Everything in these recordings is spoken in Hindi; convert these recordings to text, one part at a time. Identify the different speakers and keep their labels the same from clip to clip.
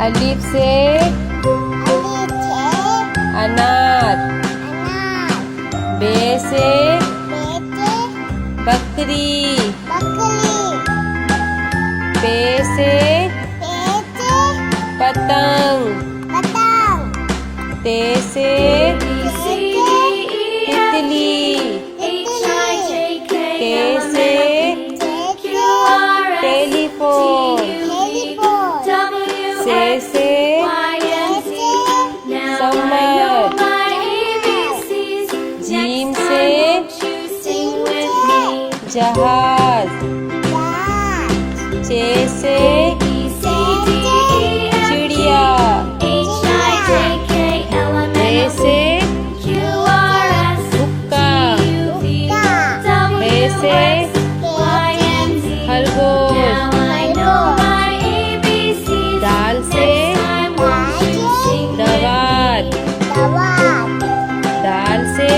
Speaker 1: अलिफ से अनार। बे से बकरी। पे से पतंग। ते से तितली। के से टेलीफोन। से समर। जीम से जहाज। चे से चिड़िया। रे से हुक्का। हे से खरगोश। दाल से दवात। दाल से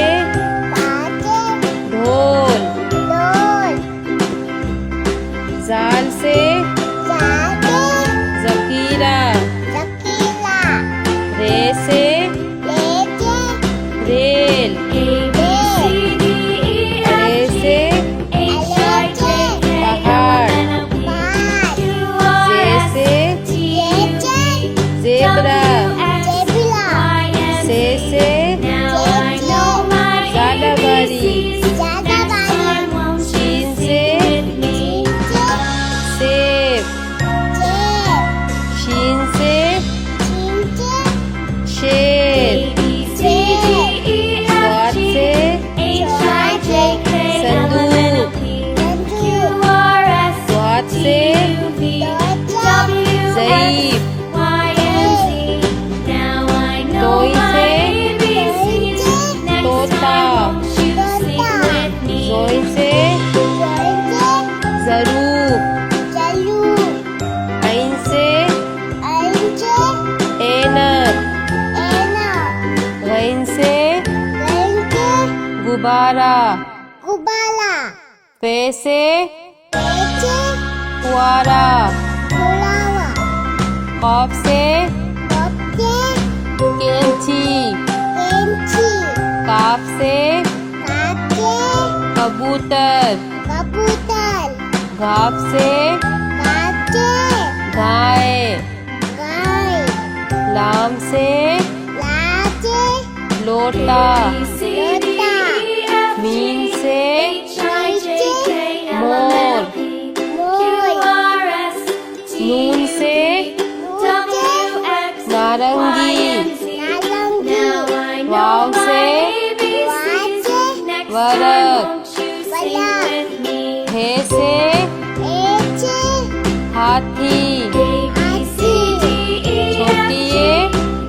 Speaker 1: ढोल। जाल से जखीरा। रे से रेल। अरे से पहाड़। जे से ज़ेब्रा। से ज़ालाबारी। शीन से सेब। शीन से शेर। स्वाद से संदूक। स्वाद से ज़ईफ़। तोई से तोता। ज़ोई से ज़रूब। ऐन से ऐनक। गैन से गुब्बारा। फे से फुआरा। क़ाफ से कैंची। काफ से कबूतर। घाफ से गाय। लाम से लोटा। मीम से मोर। नून से नारंगी। वाव से वरक। हे से हाथी। छोटी ये बड़ी ये से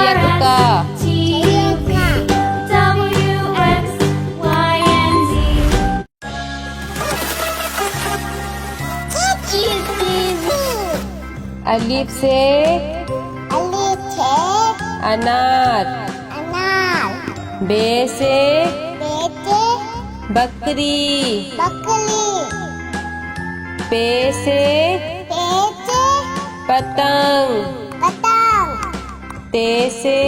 Speaker 1: यक्का। अलिफ से अनार। बे से बकरी। पे से पतंग। ते से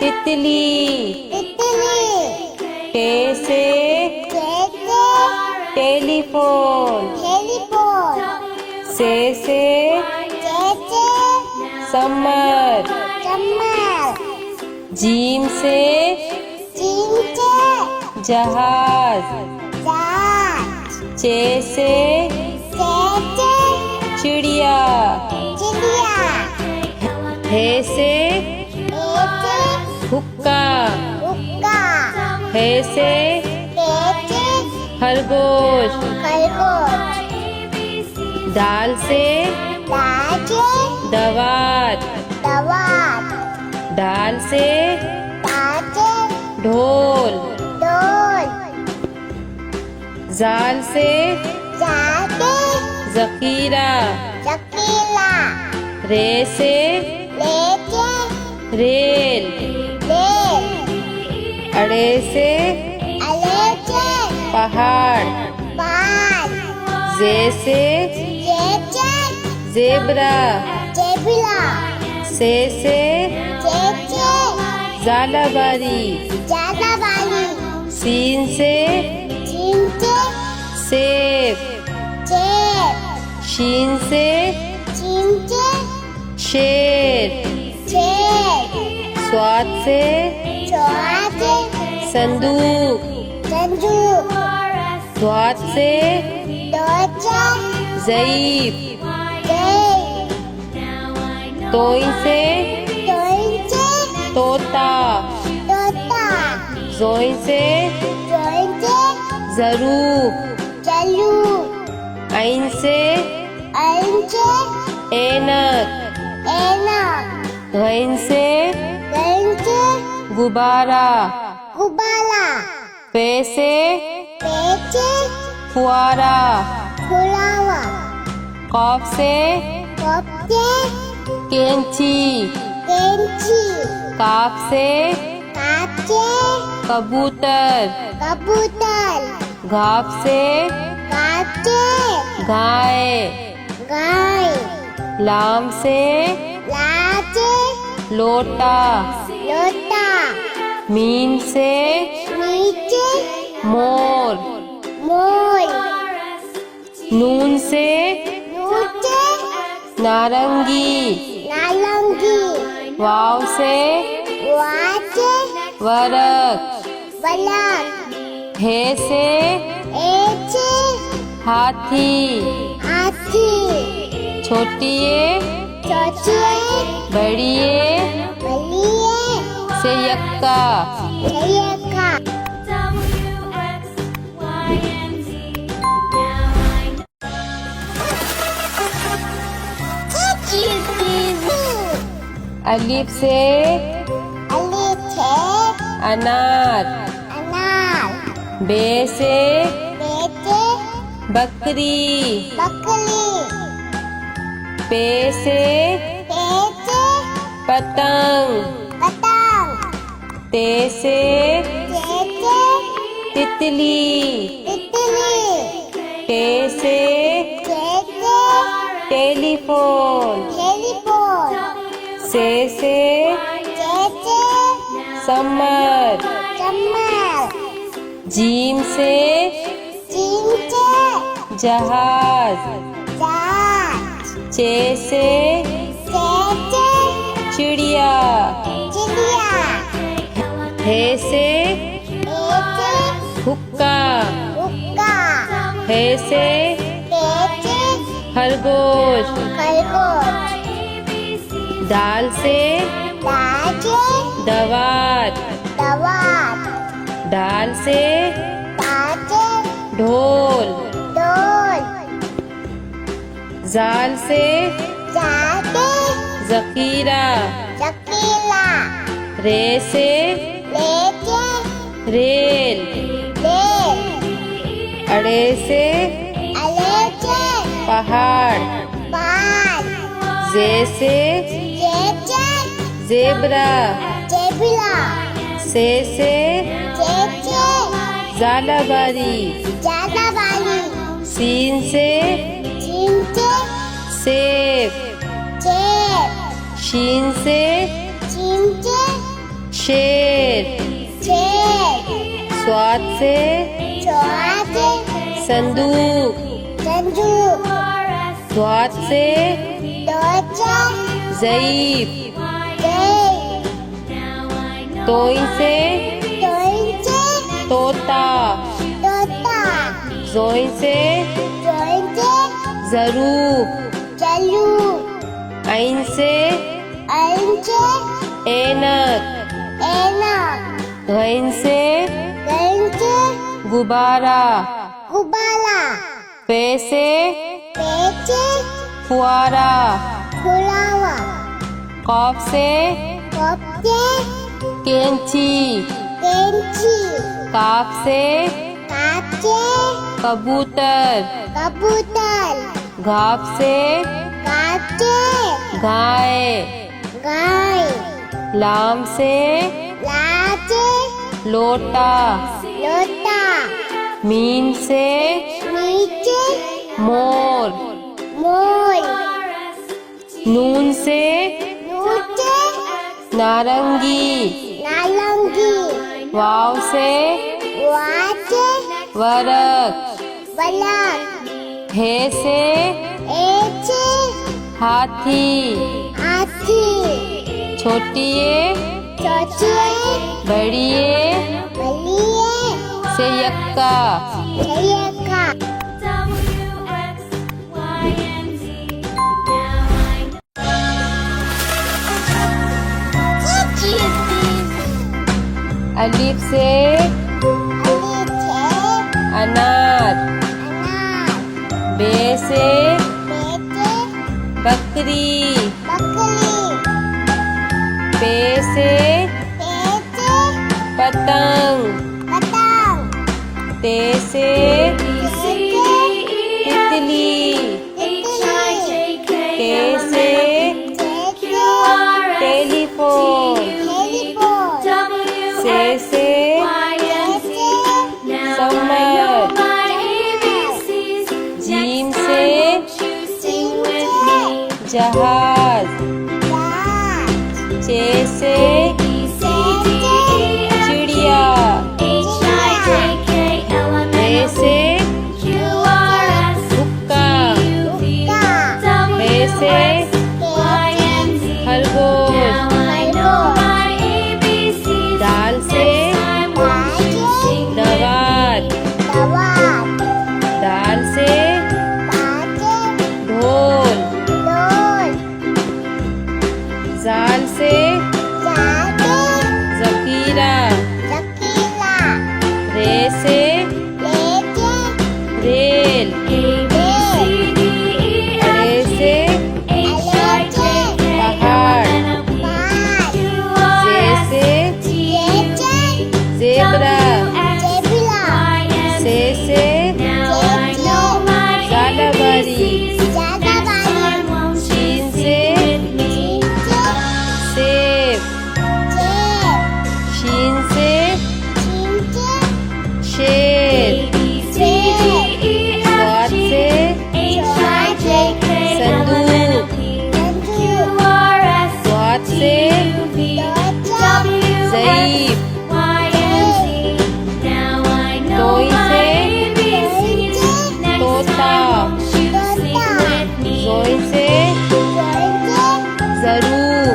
Speaker 1: तितली। टे से टेलीफोन। से समर। जीम से जहाज। चे से चिड़िया। हे से हुक्का। हे से खरगोश। दाल से दवात। दाल से ढोल। जाल से जखीरा। रे से रेल। अड़े से पहाड़। जे से जेब्रा, से झालाबारी, सीन से सेब, शीन से शेर, स्वाद से संदूक, द्वात से ज़ईफ, तोइन से तोता, ज़ोइन से ज़रूब, ऐन से ऐनक, गैन से गुब्बारा, पे से फुआरा, कॉफ से कैंची, काफ से कबूतर, घाफ से गाय, लाम से लोटा, मीम से मोर, नून से नारंगी, वाव से वरक, हे से हाथी, छोटिए बड़िए से यक्का, अलिफ से अनार, बे से बकरी, पे से पतंग, ते से तितली, टे से टेलीफोन, से समर, जीम से जहाज, चे से चिड़िया, हे से हुक्का, हे से खरगोश, दाल से दवात, दाल से ढोल, जाल से जकीरा, रे से रेल, अड़े से पहाड़, जे से जेब्रा, से झालाबारी, सीन से सेब, शीन से शेर, स्वाद से संदूक, द्वात से ज़ईफ, तोइन से तोता, ज़ोइन से ज़रूब, ऐन से ऐनक, गैन से गुब्बारा, पे से फुआरा, कॉफ से कैंची, काफ से कबूतर, घाफ से गाय, लाम से लोटा, मीम से मोर।
Speaker 2: मोर।
Speaker 1: नून से
Speaker 2: नूचे
Speaker 1: नारंगी।
Speaker 2: नारंगी।
Speaker 1: वाव से
Speaker 2: वाचे
Speaker 1: वरक।
Speaker 2: बलक।
Speaker 1: हे से
Speaker 2: एचे
Speaker 1: हाथी।
Speaker 2: हाथी।
Speaker 1: छोटिए
Speaker 2: छोटिए
Speaker 1: बड़िए
Speaker 2: बलिए
Speaker 1: से यक्का।
Speaker 2: जयका।
Speaker 1: अलिफ से अनार। बे से बकरी। पे से पतंग। ते से तितली। के से टेलीफोन। से सम्मत। जीम से जहाज। चे से चिड़िया। ए से हुक्का। हे से खरगोश। दाल से दवात। दाल से ढोल। जाल से जखीरा। रे से रेल। रे से पहाड़। जे से जेब्रा। से ज़ालाबारी। शीन से सेब। शीन से शेर। स्वाद से संदूक। स्वाद से ज़ईफ। तोई से तोता। जोई से ज़रूब।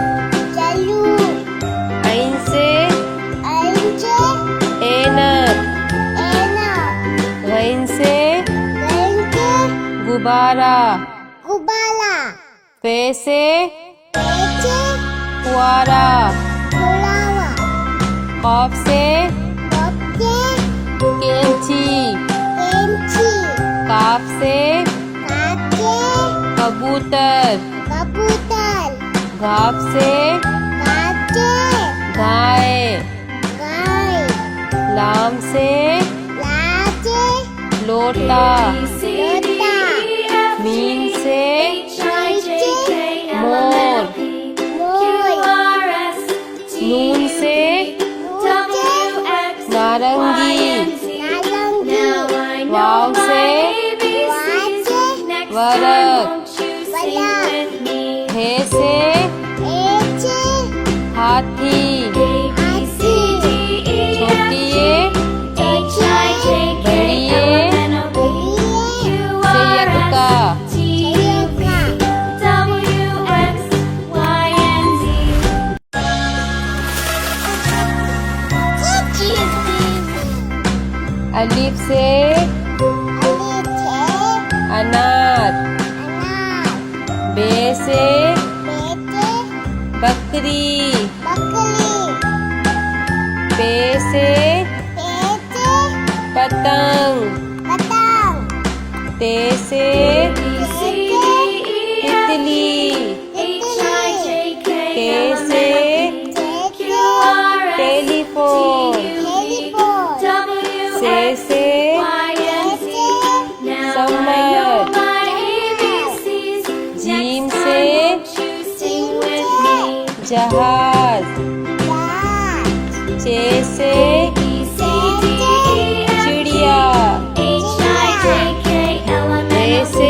Speaker 1: ऐन से ऐनक। गैन से गुब्बारा। पे से फुआरा। कॉफ से कैंची। काफ से कबूतर। घाफ से गाय। लाम से लोटा। मीन से मोर। नून से नारंगी। वाव से वरक। हे से हाथी। छोटिए बड़िए से यक्का। अलिफ से अनार। बे से बकरी। पे से पतंग। ते से तितली। के से टेलीफोन। से सम्मत। जीम से जहाज। चे से चिड़िया। रे से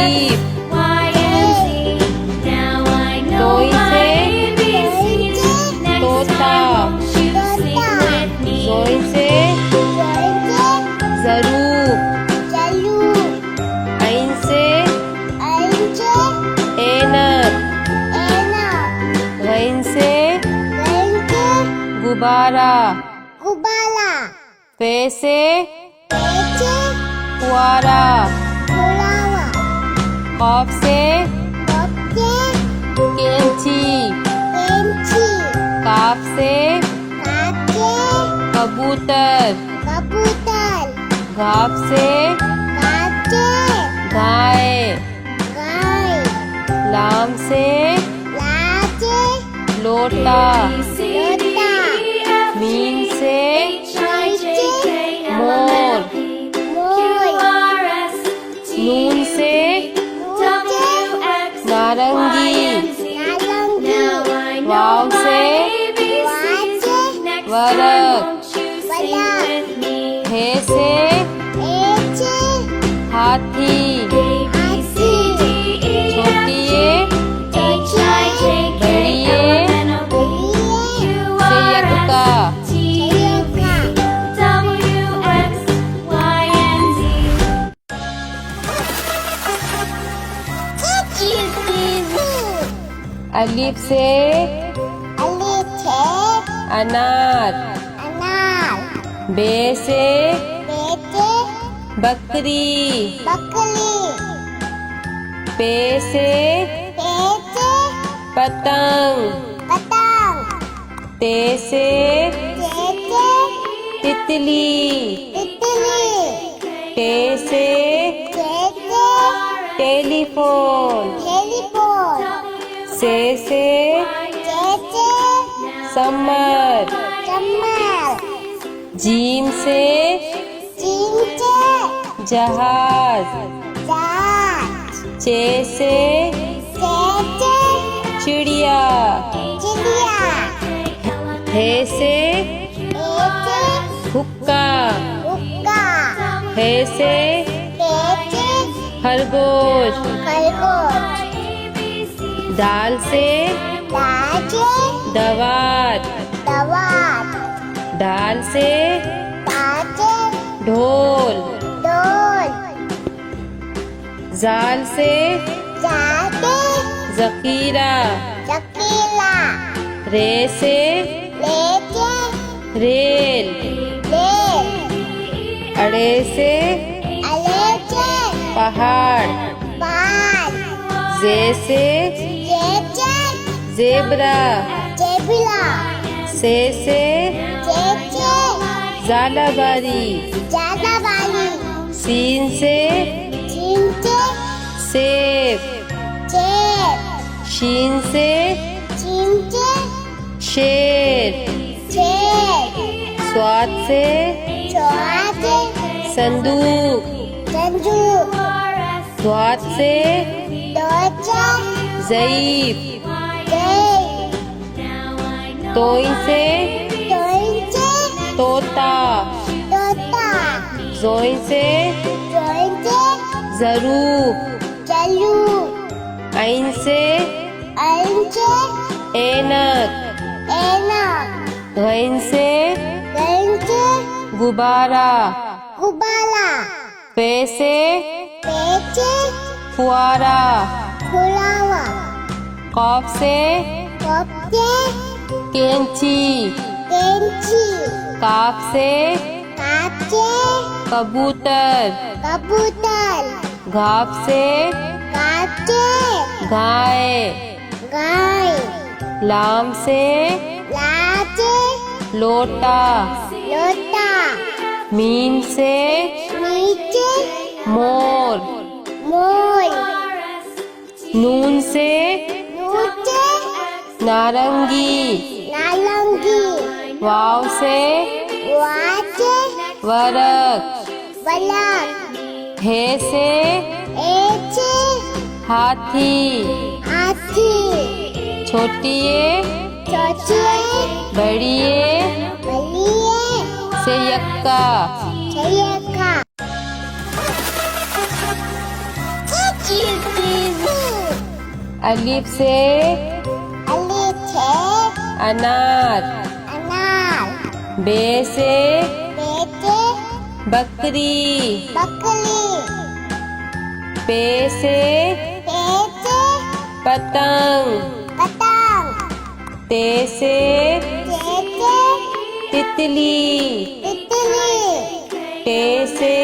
Speaker 1: जीप
Speaker 3: Now I know
Speaker 1: तोई
Speaker 3: my
Speaker 1: से
Speaker 3: ABCs. Next
Speaker 1: तोता
Speaker 3: time won't you sing with me?
Speaker 1: जोई से जरूर ऐन से ऐनक गैन से गुब्बारा पे से फुआरा कॉफ से कैंची काफ से कबूतर घाप से गाय लाम से लोटा मीन से मोर नून से नारंगी वाव से वरक हे से हाथी छोटिए बड़िए सियक्का अलिफ से अनार बे से बकरी पे से पतंग ते से तितली टे से टेलीफोन से समर जीम से जहाज चे से चिड़िया हे से हुक्का हे से खरगोश दाल से दवात दाल से ढोल जाल से जकीरा रे से रेल अड़े से पहाड़ जे से जेब्रा से जालाबारी सीन से सेब शीन से शेर स्वाद से संदूक स्वाद से ज़ईफ तोई से तोता जोई से जरूर ऐन से ऐनक गैन से गुब्बारा पे से फुआरा कॉफ से कैंची काफ से कबूतर घाप से गाय लाम से लोटा मीन से मोर नून से नारंगी वाव से वरक हे से हाथी छोटिए बड़िए से यक्का अलिफ से
Speaker 2: अलिफ से
Speaker 1: अनार,
Speaker 2: अनार,
Speaker 1: बे से
Speaker 2: बेटे
Speaker 1: बकरी,
Speaker 2: बकरी,
Speaker 1: पे से
Speaker 2: बेटे
Speaker 1: पतंग,
Speaker 2: पतंग,
Speaker 1: ते से
Speaker 2: बेटे
Speaker 1: तितली,
Speaker 2: तितली,
Speaker 1: टे से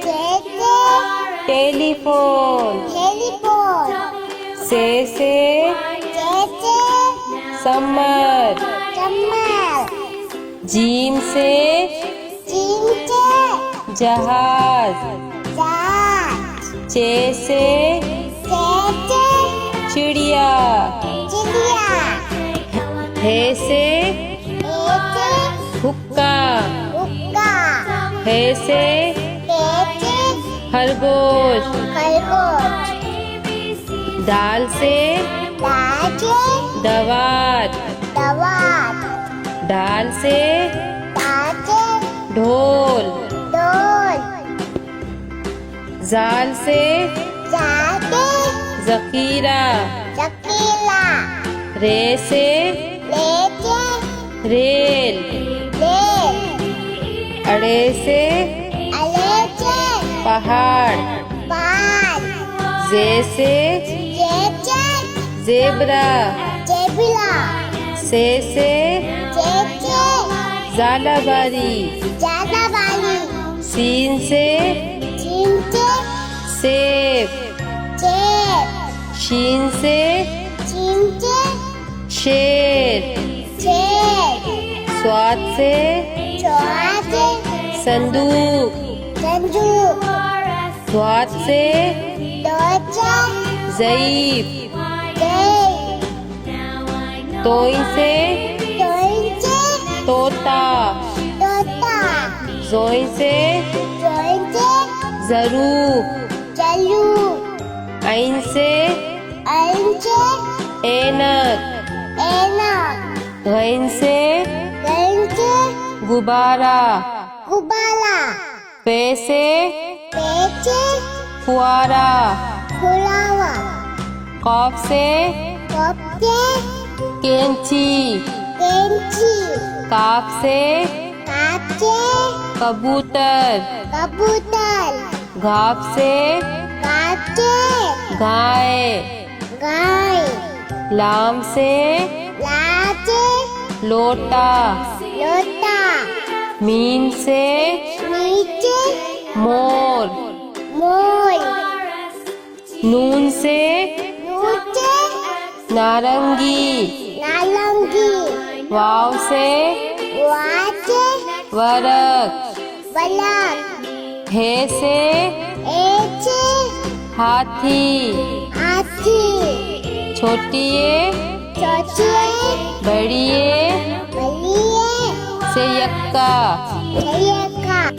Speaker 2: बेटे
Speaker 1: टेलीफोन,
Speaker 2: टेलीफोन,
Speaker 1: से
Speaker 2: बेटे
Speaker 1: समर,
Speaker 2: चम्मच,
Speaker 3: जीम से
Speaker 2: चिमटे
Speaker 3: जहाज,
Speaker 2: जहाज,
Speaker 3: चे से
Speaker 2: चेचे
Speaker 3: चिड़िया,
Speaker 2: चिड़िया,
Speaker 3: हे से
Speaker 2: एचे
Speaker 3: हुक्का,
Speaker 2: हुक्का,
Speaker 3: हे से
Speaker 2: पेचे
Speaker 3: खरगोश,
Speaker 2: खरगोश,
Speaker 3: दाल से
Speaker 2: दाचे
Speaker 3: दवात,
Speaker 2: दवात,
Speaker 3: डाल से
Speaker 2: दाचे
Speaker 3: ढोल,
Speaker 2: डोल,
Speaker 3: जाल से
Speaker 2: जाके
Speaker 3: जखीरा,
Speaker 2: चकीला,
Speaker 3: रे से
Speaker 2: लेके
Speaker 3: रेल,
Speaker 2: रेल,
Speaker 3: अड़े से
Speaker 2: अलेचे
Speaker 3: पहाड़,
Speaker 2: पाल,
Speaker 3: जे से
Speaker 2: चेचे
Speaker 3: जेबरा,
Speaker 2: चेबिला,
Speaker 3: से
Speaker 2: चेचे
Speaker 3: जालाबारी,
Speaker 2: ज्यादा वाली,
Speaker 3: सीन से
Speaker 2: चिमटे
Speaker 3: सेब,
Speaker 2: चेप,
Speaker 3: शीन से
Speaker 2: चिमटे
Speaker 3: शेर,
Speaker 2: चेप,
Speaker 3: स्वाद से
Speaker 2: चौहाते
Speaker 3: संदूक,
Speaker 2: संजू,
Speaker 3: स्वाद से
Speaker 2: दोचा
Speaker 3: ज़ईफ,
Speaker 2: दे,
Speaker 3: तोई से
Speaker 2: दोइचे
Speaker 3: तोता,
Speaker 2: तोता,
Speaker 3: जोई से
Speaker 2: दोइचे
Speaker 3: ज़रूफ,
Speaker 2: चलू,
Speaker 3: ऐन से
Speaker 2: अंचे
Speaker 3: ऐनक,
Speaker 2: एना,
Speaker 3: घैन से
Speaker 2: गंचे
Speaker 3: गुब्बारा,
Speaker 2: गुबाला,
Speaker 3: पे से
Speaker 2: पेचे
Speaker 3: फुआरा,
Speaker 2: फुलावा,
Speaker 3: कॉफ से
Speaker 2: कपके
Speaker 3: कैंची,
Speaker 2: केंची,
Speaker 3: काफ से
Speaker 2: काचे
Speaker 3: कबूतर,
Speaker 2: कबूतर,
Speaker 3: घाप से
Speaker 2: काचे
Speaker 3: गाय,
Speaker 2: गाय,
Speaker 3: लाम से
Speaker 2: लाचे
Speaker 3: लोटा,
Speaker 2: लोटा,
Speaker 3: मीन से
Speaker 2: नीचे
Speaker 3: मोर,
Speaker 2: मोर,
Speaker 3: नून से
Speaker 2: नीचे
Speaker 3: नारंगी,
Speaker 2: नालंगी,
Speaker 3: वाव से
Speaker 2: वाचे
Speaker 3: वरक,
Speaker 2: बलक,
Speaker 3: हे से
Speaker 2: एचे
Speaker 3: हाथी,
Speaker 2: हाथी,
Speaker 3: छोटिए
Speaker 2: चौचिए
Speaker 3: बड़िए
Speaker 2: बलिए
Speaker 3: से यक्का,
Speaker 2: का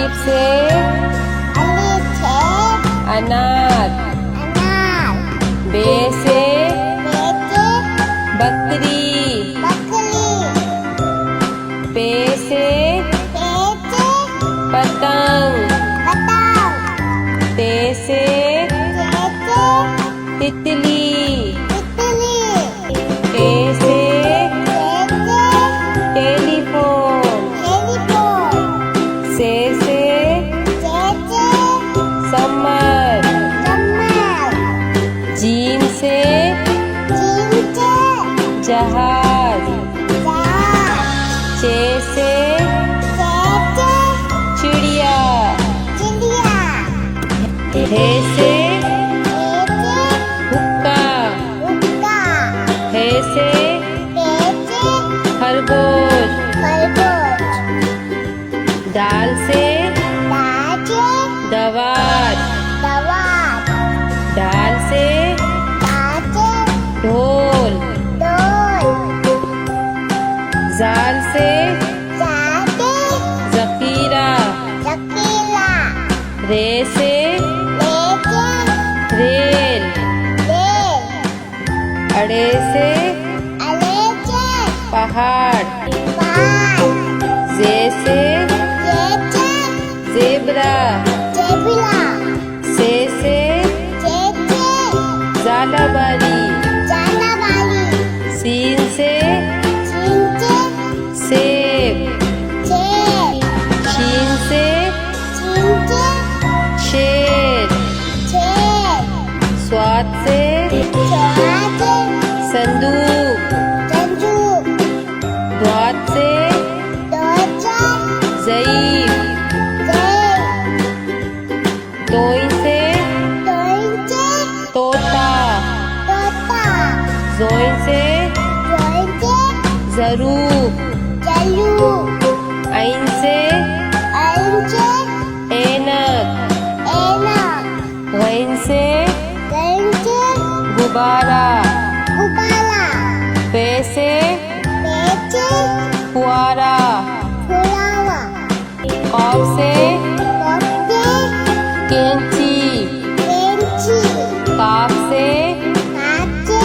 Speaker 1: अलीफ से
Speaker 2: अलीफ से
Speaker 1: अनार,
Speaker 2: अनार,
Speaker 1: बे से
Speaker 2: बेटे
Speaker 1: बकरी,
Speaker 2: बकरी,
Speaker 1: पे से
Speaker 2: बेटे
Speaker 1: पतंग,
Speaker 2: पतंग,
Speaker 1: ते से
Speaker 2: बेटे
Speaker 1: तितली,
Speaker 2: तितली,
Speaker 1: टे से
Speaker 2: बेटे
Speaker 1: टेलीफोन,
Speaker 2: टेलीफोन,
Speaker 1: से
Speaker 2: बेटे
Speaker 1: समर,
Speaker 2: कमर,
Speaker 1: जीन से
Speaker 2: जींचे
Speaker 1: जहाज,
Speaker 2: जहाज,
Speaker 1: चे से
Speaker 2: बेटे
Speaker 1: चिड़िया,
Speaker 2: चिड़िया,
Speaker 1: हे से
Speaker 2: बेटे
Speaker 1: हुक्का,
Speaker 2: हुक्का,
Speaker 1: हे से
Speaker 2: बेटे
Speaker 1: खरगोश,
Speaker 2: खरगोश,
Speaker 1: दाल से
Speaker 2: दाजे
Speaker 1: दवात,
Speaker 2: दवात,
Speaker 1: डाल से
Speaker 2: दाजे
Speaker 1: ढोल,
Speaker 2: डोल,
Speaker 1: जाल से
Speaker 2: जाते
Speaker 1: जकीरा,
Speaker 2: शकीला,
Speaker 1: रे से
Speaker 2: लेके
Speaker 1: रेल,
Speaker 2: लेल,
Speaker 1: अड़े से
Speaker 2: अलेके
Speaker 1: पहाड़,
Speaker 2: पाल,
Speaker 1: जे से
Speaker 2: जेचे
Speaker 1: जेबरा,
Speaker 2: जेबिला,
Speaker 1: से
Speaker 2: जेचे
Speaker 1: जालाबारी,
Speaker 2: जानवाली,
Speaker 1: सीन से
Speaker 2: चिंचे
Speaker 1: सेब,
Speaker 2: चेल,
Speaker 1: शीन से
Speaker 2: चिंचे
Speaker 1: शेर,
Speaker 2: चेल,
Speaker 1: स्वाद से
Speaker 2: चौहाते
Speaker 1: संदूक,
Speaker 2: चंजू,
Speaker 1: द्वात से
Speaker 2: दोचा
Speaker 1: ज़ईफ,
Speaker 2: जेल,
Speaker 1: तोइन से
Speaker 2: दोइंचे
Speaker 1: तोता,
Speaker 2: तोता,
Speaker 1: जोइन से
Speaker 2: दोइंचे
Speaker 1: ज़रूब,
Speaker 2: जलू,
Speaker 1: ऐन से
Speaker 2: अंचे
Speaker 1: ऐनक,
Speaker 2: एना,
Speaker 1: गैन से
Speaker 2: गंचे
Speaker 1: गुब्बारा,
Speaker 2: गुबाला,
Speaker 1: पे से
Speaker 2: बेचे
Speaker 1: फुआरा,
Speaker 2: फुलावा,
Speaker 1: कॉफ से
Speaker 2: कोफ्ते
Speaker 1: कैंची,
Speaker 2: बेंची,
Speaker 1: काफ से
Speaker 2: काचे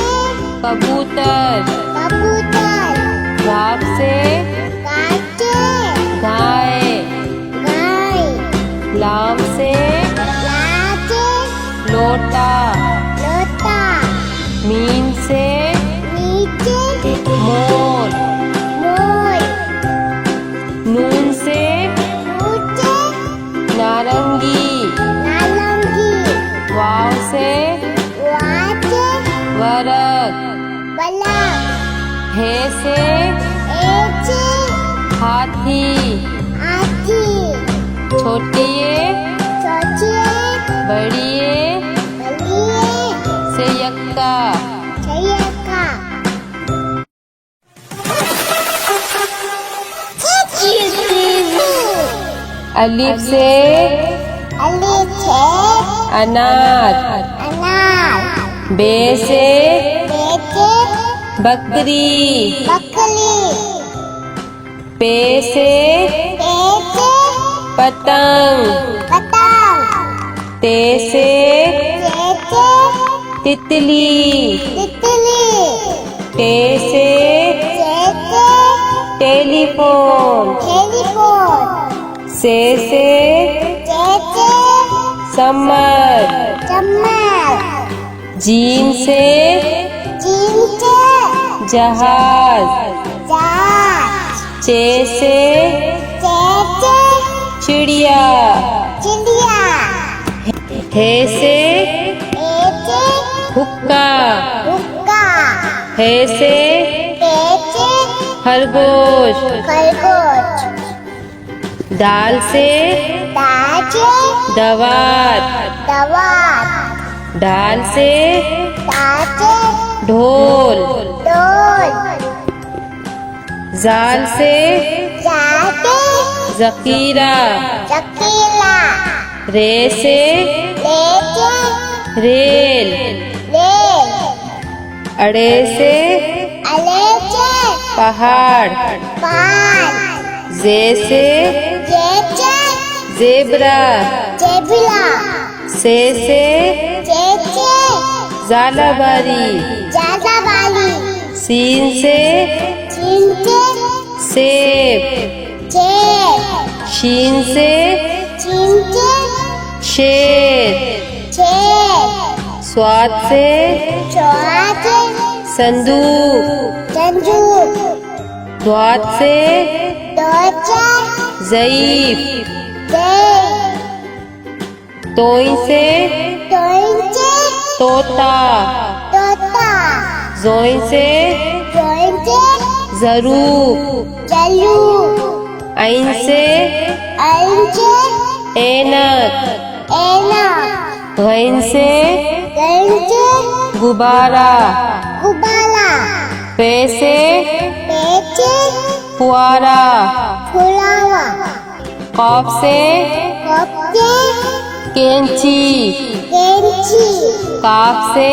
Speaker 1: कबूतर,
Speaker 2: कबूतर,
Speaker 1: घाप से
Speaker 2: काचे
Speaker 1: गाय,
Speaker 2: गाय,
Speaker 1: लाम से
Speaker 2: लाचे
Speaker 1: लोटा,
Speaker 2: लोटा,
Speaker 1: मीम से
Speaker 2: नीचे
Speaker 1: मोर,
Speaker 2: मोर,
Speaker 1: नून से
Speaker 2: ऊंचे
Speaker 1: नारंगी,
Speaker 2: नालंगी,
Speaker 1: वाव से
Speaker 2: वाचे
Speaker 1: वरक,
Speaker 2: बलक,
Speaker 1: हे से
Speaker 2: एचे
Speaker 1: हाथी,
Speaker 2: हाथी,
Speaker 1: छोटिए
Speaker 2: चौचिए
Speaker 1: बड़िए
Speaker 2: बलिए
Speaker 1: से यक्का,
Speaker 2: चयका,
Speaker 1: अलीफ से
Speaker 2: अलीफ से
Speaker 1: अनार,
Speaker 2: अनार,
Speaker 1: बे से
Speaker 2: बेटे
Speaker 1: बकरी,
Speaker 2: बकरी,
Speaker 1: पे से
Speaker 2: बेटे
Speaker 1: पतंग,
Speaker 2: पतंग,
Speaker 1: ते से
Speaker 2: जेचे
Speaker 1: तितली,
Speaker 2: तितली,
Speaker 1: टे से
Speaker 2: जेचे
Speaker 1: टेलीफोन,
Speaker 2: टेलीफोन,
Speaker 1: से
Speaker 2: जेचे
Speaker 1: समर,
Speaker 2: चम्मच,
Speaker 1: जीन से
Speaker 2: जींचे
Speaker 1: जहाज,
Speaker 2: जहाज,
Speaker 1: चे से
Speaker 2: जेचे
Speaker 1: चिड़िया,
Speaker 2: चिड़िया,
Speaker 1: हे से
Speaker 2: बेटे
Speaker 1: हुक्का,
Speaker 2: हुक्का,
Speaker 1: हे से
Speaker 2: बेटे
Speaker 1: खरगोश,
Speaker 2: खरगोश,
Speaker 1: दाल से
Speaker 2: दाजे
Speaker 1: दवात,
Speaker 2: दवात,
Speaker 1: डाल से
Speaker 2: दाजे
Speaker 1: ढोल,
Speaker 2: डोल,
Speaker 1: जाल से
Speaker 2: जाते
Speaker 1: जकीरा,
Speaker 2: शकीला,
Speaker 1: रे से
Speaker 2: लेके
Speaker 1: रेल,
Speaker 2: रेल,
Speaker 1: अड़े से
Speaker 2: अलेके
Speaker 1: पहाड़,
Speaker 2: पान,
Speaker 1: जे से
Speaker 2: जेचे
Speaker 1: जेब्रा।
Speaker 2: जेबला।
Speaker 1: से
Speaker 2: चे
Speaker 1: झालाबारी।
Speaker 2: जाजाबाली।
Speaker 1: सीन से
Speaker 2: चिंचे
Speaker 1: सेब।
Speaker 2: चेप।
Speaker 1: शीन से
Speaker 2: चिंचे
Speaker 1: शेर।
Speaker 2: चेप।
Speaker 1: स्वाद से
Speaker 2: चौहाचे
Speaker 1: संदूक।
Speaker 2: चंजू।
Speaker 1: द्वात से
Speaker 2: दोचा
Speaker 1: ज़ईफ।
Speaker 2: दे।
Speaker 1: तोई से
Speaker 2: तोइंचे
Speaker 1: तोता।
Speaker 2: तोता।
Speaker 1: जोई से
Speaker 2: जोइंचे
Speaker 1: ज़रूब।
Speaker 2: जलू।
Speaker 1: ऐन से
Speaker 2: आइंचे
Speaker 1: ऐनक।
Speaker 2: एना।
Speaker 1: गैन से
Speaker 2: गंचे
Speaker 1: गुब्बारा।
Speaker 2: गुबाला।
Speaker 1: पे से
Speaker 2: पेचे
Speaker 1: फुआरा।
Speaker 2: फुलावा।
Speaker 1: कॉफ से
Speaker 2: कपचे
Speaker 1: कैंची।
Speaker 2: केंची।
Speaker 1: काफ से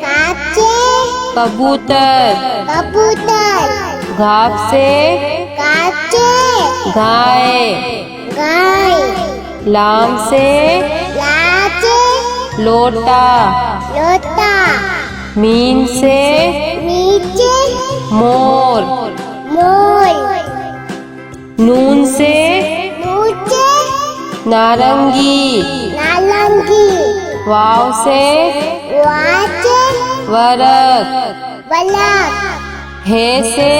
Speaker 2: काचे
Speaker 1: कबूतर।
Speaker 2: कबूतर।
Speaker 1: घाफ से
Speaker 2: काचे
Speaker 1: गाय।
Speaker 2: गाय।
Speaker 1: लाम से
Speaker 2: लाचे
Speaker 1: लोटा।
Speaker 2: लोटा।
Speaker 1: मीन से
Speaker 2: नीचे
Speaker 1: मोर।
Speaker 2: मोर।
Speaker 1: नून से
Speaker 2: नीचे
Speaker 1: नारंगी।
Speaker 2: नारंगी।
Speaker 1: वाव से
Speaker 2: वाचे
Speaker 1: वरक।
Speaker 2: बलक।
Speaker 1: हे से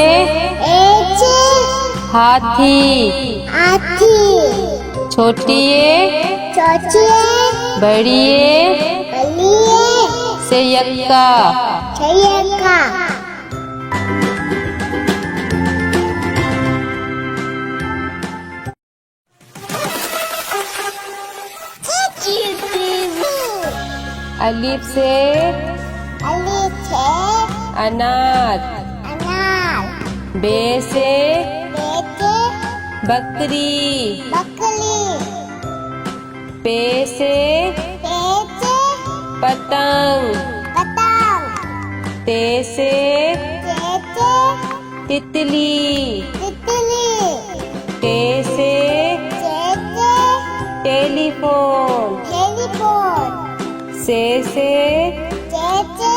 Speaker 2: एचे
Speaker 1: हाथी।
Speaker 2: हाथी।
Speaker 1: छोटिए
Speaker 2: चौचिए
Speaker 1: बड़िए
Speaker 2: बलिए
Speaker 1: से यक्का।
Speaker 2: छयका।
Speaker 1: अलिफ से
Speaker 2: अली छे
Speaker 1: अनार।
Speaker 2: अनार।
Speaker 1: बे से
Speaker 2: बेचे
Speaker 1: बकरी।
Speaker 2: बकली।
Speaker 1: पे से
Speaker 2: पेचे
Speaker 1: पतंग।
Speaker 2: पतंग।
Speaker 1: ते से
Speaker 2: चेचे
Speaker 1: तितली।
Speaker 2: तितली।
Speaker 1: टे से
Speaker 2: चेचे
Speaker 1: टेलीफोन।
Speaker 2: टेलीफोन।
Speaker 1: से
Speaker 2: चेचे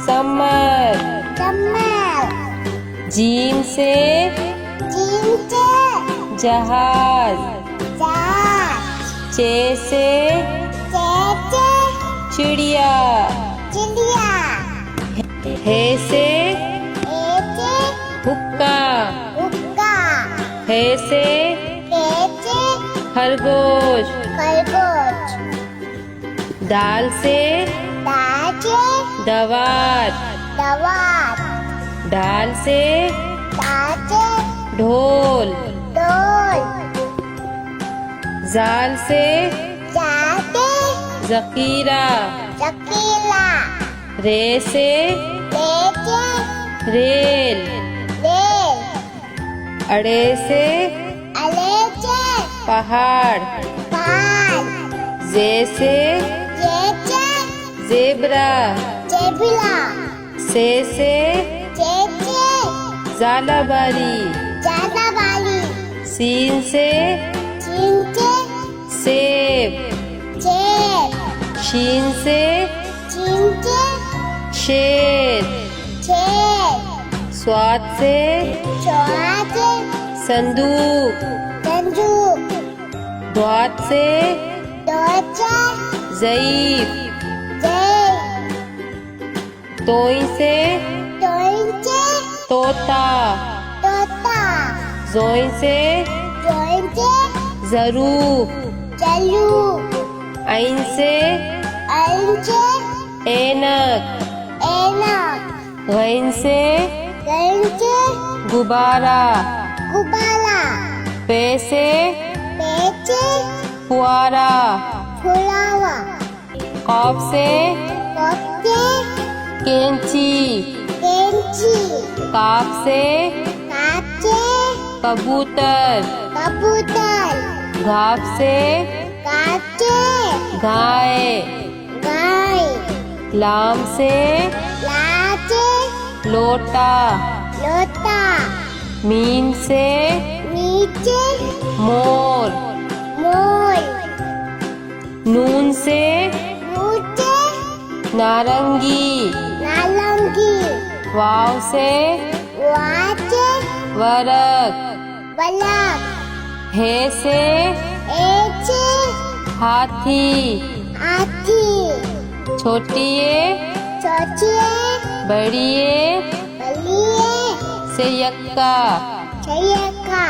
Speaker 1: समर।
Speaker 2: कमल।
Speaker 1: जीम से
Speaker 2: चिंचे
Speaker 1: जहाज।
Speaker 2: जहाज।
Speaker 1: चे से
Speaker 2: चेचे
Speaker 1: चिड़िया।
Speaker 2: चिड़िया।
Speaker 1: हे से
Speaker 2: एचे
Speaker 1: हुक्का।
Speaker 2: हुक्का।
Speaker 1: हे से
Speaker 2: पेचे
Speaker 1: खरगोश।
Speaker 2: खरगोश।
Speaker 1: दाल से
Speaker 2: दाचे
Speaker 1: दवात।
Speaker 2: दवात।
Speaker 1: दाल से
Speaker 2: दाचे
Speaker 1: ढोल।
Speaker 2: डोल।
Speaker 1: जाल से
Speaker 2: जाते
Speaker 1: जकीरा।
Speaker 2: चकीला।
Speaker 1: रे से
Speaker 2: लेचे
Speaker 1: रेल।
Speaker 2: रेल।
Speaker 1: अड़े से
Speaker 2: अलेचे
Speaker 1: पहाड़।
Speaker 2: पहाड़।
Speaker 1: जे से
Speaker 2: जेचे
Speaker 1: जेब्रा।
Speaker 2: जेबिला।
Speaker 1: से
Speaker 2: जेचे
Speaker 1: झालाबारी।
Speaker 2: जाजाबाली।
Speaker 1: सीन से
Speaker 2: चिंचे
Speaker 1: सेब।
Speaker 2: चेप।
Speaker 1: शीन से
Speaker 2: चिंचे
Speaker 1: शेर।
Speaker 2: चेप।
Speaker 1: स्वाद से
Speaker 2: चौहाचे
Speaker 1: संदूक।
Speaker 2: संजू।
Speaker 1: द्वात से
Speaker 2: दोचा
Speaker 1: ज़ईफ।
Speaker 2: जय।
Speaker 1: तोई से
Speaker 2: तोइंचे
Speaker 1: तोता।
Speaker 2: तोता।
Speaker 1: जोई से
Speaker 2: जोइंचे
Speaker 1: ज़रूब।
Speaker 2: चलू।
Speaker 1: ऐन से
Speaker 2: आइंचे
Speaker 1: ऐनक।
Speaker 2: एना।
Speaker 1: गैन से
Speaker 2: गंचे
Speaker 1: गुब्बारा।
Speaker 2: गुबाला।
Speaker 1: पे से
Speaker 2: पेचे
Speaker 1: फुआरा।
Speaker 2: फुलावा।
Speaker 1: कॉफ से
Speaker 2: कपचे
Speaker 1: कैंची।
Speaker 2: केंची।
Speaker 1: काफ से
Speaker 2: काचे
Speaker 1: कबूतर।
Speaker 2: कबूतर।
Speaker 1: घाफ से
Speaker 2: काचे
Speaker 1: गाय।
Speaker 2: गाय।
Speaker 1: लाम से
Speaker 2: लाचे
Speaker 1: लोटा।
Speaker 2: लोटा।
Speaker 1: मीन से
Speaker 2: नीचे
Speaker 1: मोर।
Speaker 2: मोर
Speaker 1: नून से
Speaker 2: ऊंचे
Speaker 1: नारंगी।
Speaker 2: नारंगी
Speaker 1: वाव से
Speaker 2: वाचे
Speaker 1: वरक।
Speaker 2: बलक
Speaker 1: हे से
Speaker 2: एचे
Speaker 1: हाथी।
Speaker 2: हाथी
Speaker 1: छोटिए
Speaker 2: छोटिए
Speaker 1: बड़िए
Speaker 2: बलिए
Speaker 1: से यक्का।
Speaker 2: छयका